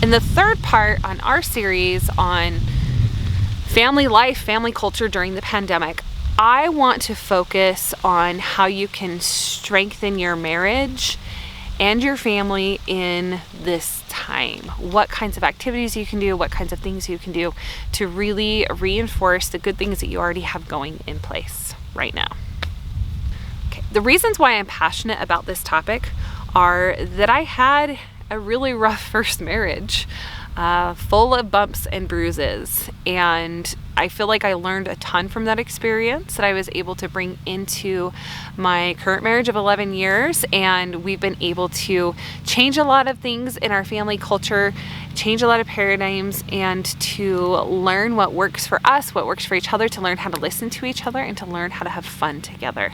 In the third part on our series on family life, family culture during the pandemic, I want to focus on how you can strengthen your marriage and your family in this time. What kinds of activities you can do, what kinds of things you can do to really reinforce the good things that you already have going in place right now. Okay. The reasons why I'm passionate about this topic are that I had a really rough first marriage, full of bumps and bruises, and I feel like I learned a ton from that experience that I was able to bring into my current marriage of 11 years, and we've been able to change a lot of things in our family culture, change a lot of paradigms, and to learn what works for us, what works for each other, to learn how to listen to each other, and to learn how to have fun together.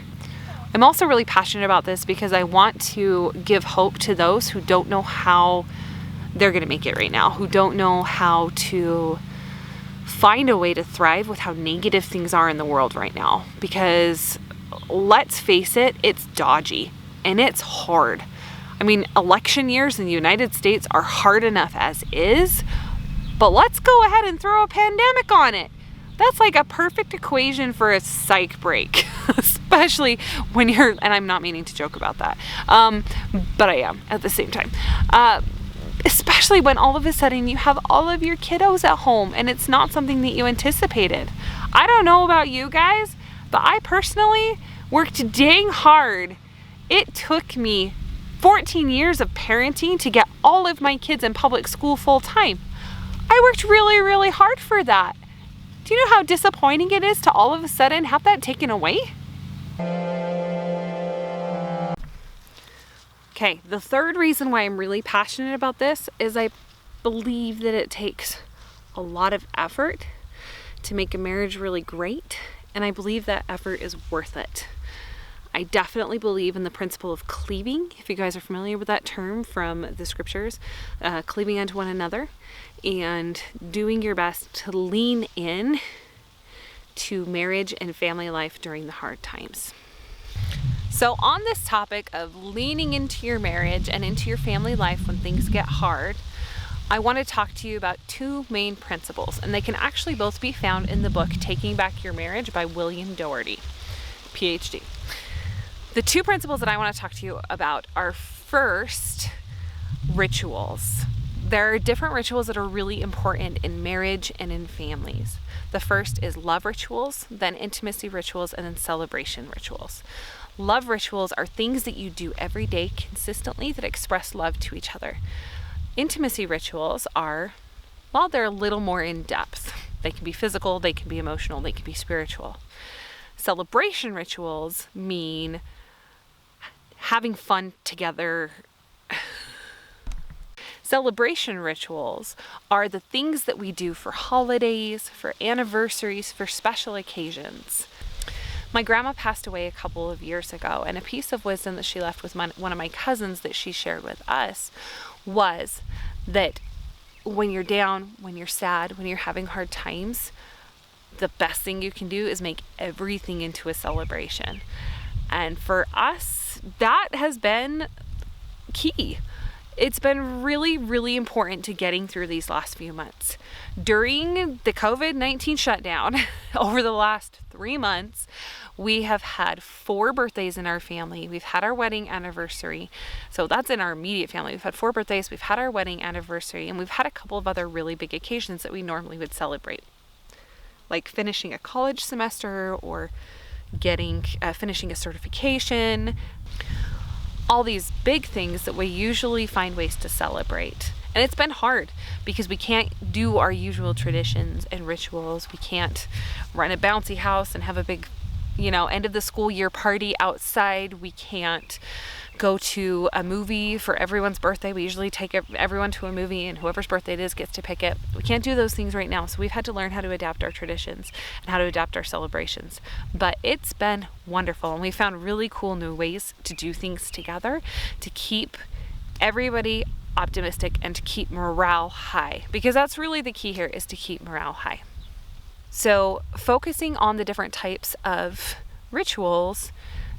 I'm also really passionate about this because I want to give hope to those who don't know how they're going to make it right now, who don't know how to find a way to thrive with how negative things are in the world right now. Because let's face it, it's dodgy and it's hard. I mean, election years in the United States are hard enough as is, but let's go ahead and throw a pandemic on it. That's like a perfect equation for a psych break, especially when you're, and I'm not meaning to joke about that, but I am at the same time. Especially when all of a sudden you have all of your kiddos at home and it's not something that you anticipated. I don't know about you guys, but I personally worked dang hard. It took me 14 years of parenting to get all of my kids in public school full time. I worked really, really hard for that. Do you know how disappointing it is to all of a sudden have that taken away? Okay, the third reason why I'm really passionate about this is I believe that it takes a lot of effort to make a marriage really great, and I believe that effort is worth it. I definitely believe in the principle of cleaving, if you guys are familiar with that term from the scriptures, cleaving unto one another, and doing your best to lean in to marriage and family life during the hard times. So on this topic of leaning into your marriage and into your family life when things get hard, I want to talk to you about two main principles, and they can actually both be found in the book Taking Back Your Marriage by William Doherty, PhD. The two principles that I want to talk to you about are, first, rituals. There are different rituals that are really important in marriage and in families. The first is love rituals, then intimacy rituals, and then celebration rituals. Love rituals are things that you do every day consistently that express love to each other. Intimacy rituals are, well, they're a little more in depth. They can be physical, they can be emotional, they can be spiritual. Celebration rituals mean having fun together. Celebration rituals are the things that we do for holidays, for anniversaries, for special occasions. My grandma passed away a couple of years ago, and a piece of wisdom that she left with one of my cousins that she shared with us was that when you're down, when you're sad, when you're having hard times, the best thing you can do is make everything into a celebration. And for us, that has been key. It's been really, really important to getting through these last few months. During the COVID-19 shutdown, over the last 3 months, we have had 4 birthdays in our family. We've had our wedding anniversary. So that's in our immediate family. We've had 4 birthdays, we've had our wedding anniversary, and we've had a couple of other really big occasions that we normally would celebrate. Like finishing a college semester or finishing a certification. All these big things that we usually find ways to celebrate. And it's been hard because we can't do our usual traditions and rituals. We can't run a bouncy house and have a big, end of the school year party outside. We can't go to a movie for everyone's birthday. We usually take everyone to a movie, and whoever's birthday it is gets to pick it. We can't do those things right now. So we've had to learn how to adapt our traditions and how to adapt our celebrations. But it's been wonderful, and we found really cool new ways to do things together to keep everybody optimistic and to keep morale high, because that's really the key here, is to keep morale high. So focusing on the different types of rituals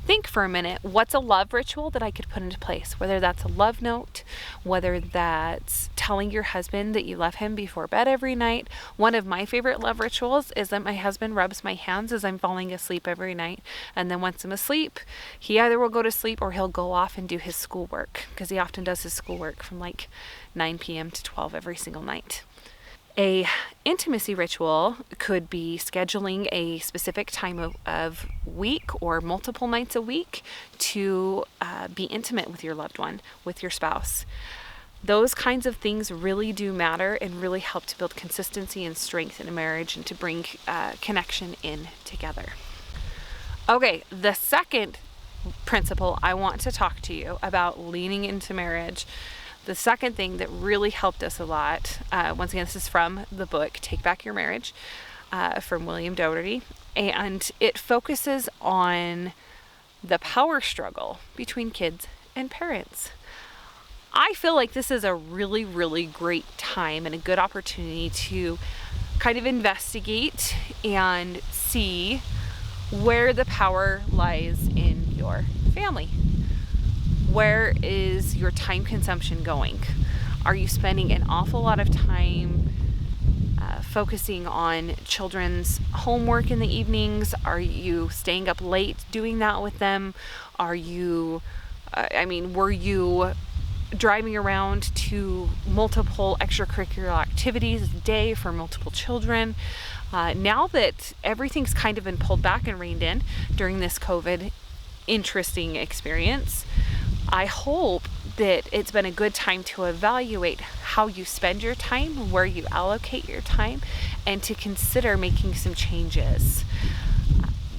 think for a minute, what's a love ritual that I could put into place? Whether that's a love note, whether that's telling your husband that you love him before bed every night. One of my favorite love rituals is that my husband rubs my hands as I'm falling asleep every night. And then once I'm asleep, he either will go to sleep or he'll go off and do his schoolwork, because he often does his schoolwork from like 9 p.m. to 12 every single night. A intimacy ritual could be scheduling a specific time of week or multiple nights a week to be intimate with your loved one, with your spouse. Those kinds of things really do matter and really help to build consistency and strength in a marriage and to bring connection in together. Okay, the second principle I want to talk to you about leaning into marriage. The second thing that really helped us a lot, once again, this is from the book Take Back Your Marriage, from William Doherty, and it focuses on the power struggle between kids and parents. I feel like this is a really, really great time and a good opportunity to kind of investigate and see where the power lies in your family. Where is your time consumption going? Are you spending an awful lot of time focusing on children's homework in the evenings? Are you staying up late doing that with them? Were you driving around to multiple extracurricular activities a day for multiple children? Now that everything's kind of been pulled back and reined in during this COVID interesting experience, I hope that it's been a good time to evaluate how you spend your time, where you allocate your time, and to consider making some changes.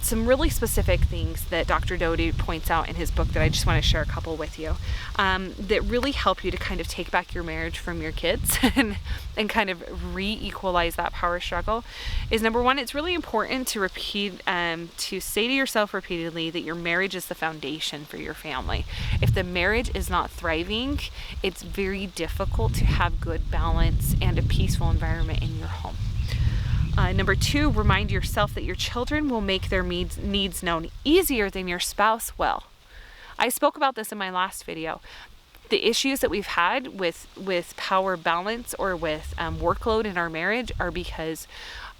Some really specific things that Dr. Doty points out in his book that I just want to share a couple with you, that really help you to kind of take back your marriage from your kids and kind of re-equalize that power struggle is, number one, it's really important to to say to yourself repeatedly that your marriage is the foundation for your family. If the marriage is not thriving, it's very difficult to have good balance and a peaceful environment in your home. Number two, remind yourself that your children will make their needs known easier than your spouse will. I spoke about this in my last video. The issues that we've had with power balance or with workload in our marriage are because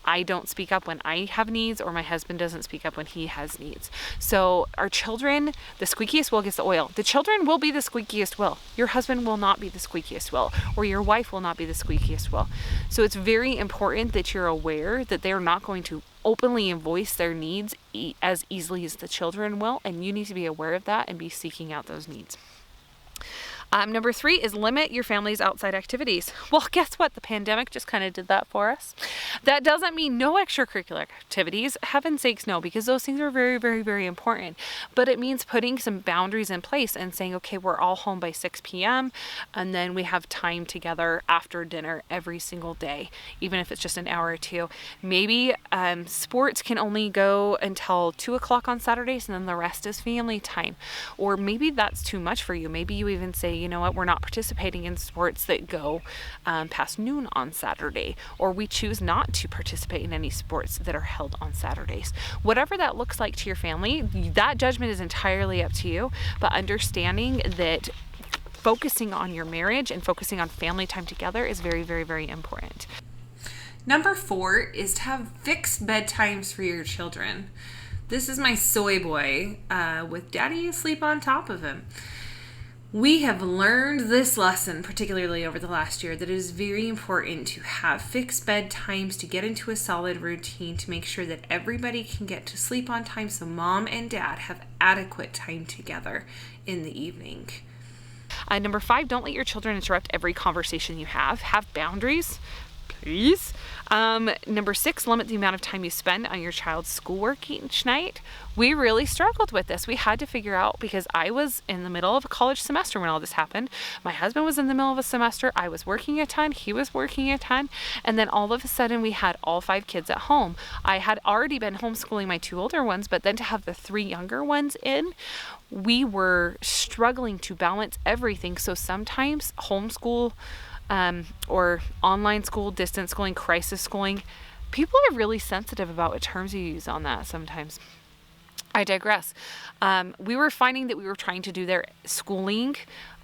I don't speak up when I have needs, or my husband doesn't speak up when he has needs. So our children, the squeakiest wheel gets the oil. The children will be the squeakiest wheel. Your husband will not be the squeakiest wheel, or your wife will not be the squeakiest wheel. So it's very important that you're aware that they're not going to openly voice their needs as easily as the children will, and you need to be aware of that and be seeking out those needs. Number three is limit your family's outside activities. Well, guess what? The pandemic just kind of did that for us. That doesn't mean no extracurricular activities. Heaven's sakes, no, because those things are very, very, very important. But it means putting some boundaries in place and saying, okay, we're all home by 6 p.m. and then we have time together after dinner every single day, even if it's just an hour or two. Maybe sports can only go until 2 o'clock on Saturdays, and then the rest is family time. Or maybe that's too much for you. Maybe you even say, you know what, we're not participating in sports that go past noon on Saturday, or we choose not to participate in any sports that are held on Saturdays. Whatever that looks like to your family, that judgment is entirely up to you, but understanding that focusing on your marriage and focusing on family time together is very, very, very important. Number 4 is to have fixed bedtimes for your children. This is my soy boy with daddy asleep on top of him. We have learned this lesson, particularly over the last year, that it is very important to have fixed bedtimes, to get into a solid routine, to make sure that everybody can get to sleep on time so mom and dad have adequate time together in the evening. Number 5, don't let your children interrupt every conversation you have. Have boundaries, please. Number 6, limit the amount of time you spend on your child's schoolwork each night. We really struggled with this. We had to figure out, because I was in the middle of a college semester when all this happened. My husband was in the middle of a semester. I was working a ton. He was working a ton. And then all of a sudden we had all 5 kids at home. I had already been homeschooling my 2 older ones, but then to have the 3 younger ones in, we were struggling to balance everything. So sometimes homeschool or online school, distance schooling, crisis schooling, people are really sensitive about what terms you use on that sometimes. I digress. We were finding that we were trying to do their schooling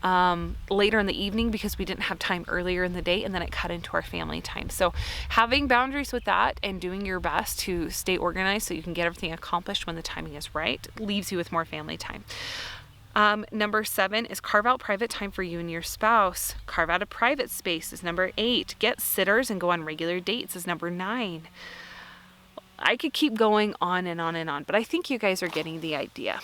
later in the evening because we didn't have time earlier in the day, and then it cut into our family time. So having boundaries with that and doing your best to stay organized so you can get everything accomplished when the timing is right leaves you with more family time. Number 7 is carve out private time for you and your spouse. Carve out a private space is number 8. Get sitters and go on regular dates is number 9. I could keep going on and on and on, but I think you guys are getting the idea.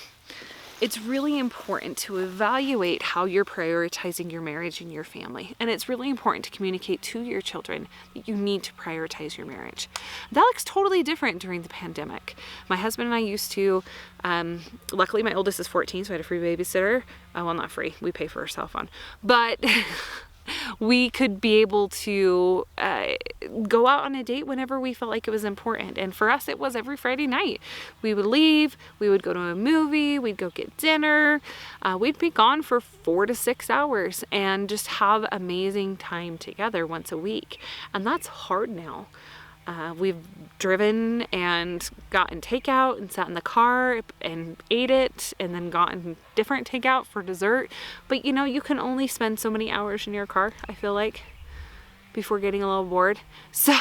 It's really important to evaluate how you're prioritizing your marriage and your family. And it's really important to communicate to your children that you need to prioritize your marriage. That looks totally different during the pandemic. My husband and I used to, luckily my oldest is 14, so I had a free babysitter. Well, not free, we pay for our cell phone. But we could be able to go out on a date whenever we felt like it was important. And for us, it was every Friday night. We would leave, we would go to a movie, we'd go get dinner. We'd be gone for 4 to 6 hours and just have amazing time together once a week. And that's hard now. We've driven and gotten takeout and sat in the car and ate it and then gotten different takeout for dessert. But you know, you can only spend so many hours in your car, I feel like, before getting a little bored. So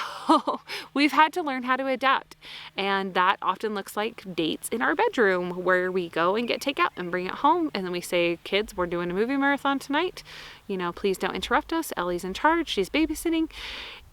we've had to learn how to adapt. And that often looks like dates in our bedroom where we go and get takeout and bring it home. And then we say, kids, we're doing a movie marathon tonight. You know, please don't interrupt us. Ellie's in charge. She's babysitting.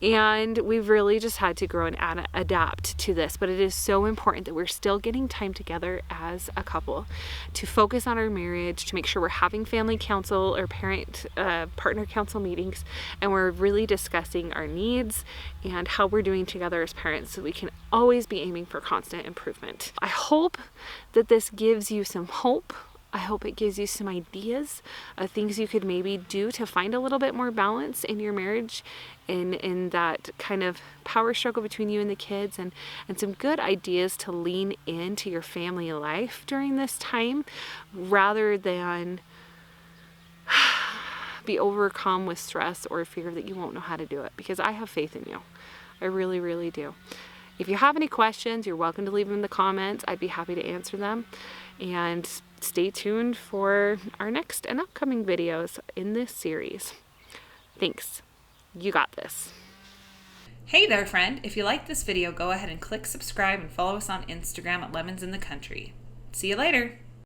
And we've really just had to grow and adapt to this. But it is so important that we're still getting time together as a couple to focus on our marriage, to make sure we're having family council or partner council meetings, and we're really discussing our needs and how we're doing together as parents so we can always be aiming for constant improvement. I hope that this gives you some hope. I hope it gives you some ideas of things you could maybe do to find a little bit more balance in your marriage, in that kind of power struggle between you and the kids, and some good ideas to lean into your family life during this time rather than be overcome with stress or fear that you won't know how to do it, because I have faith in you. I really, really do. If you have any questions, you're welcome to leave them in the comments. I'd be happy to answer them. And stay tuned for our next and upcoming videos in this series. Thanks. You got this. Hey there, friend. If you like this video, go ahead and click subscribe and follow us on Instagram at Lemons in the Country. See you later.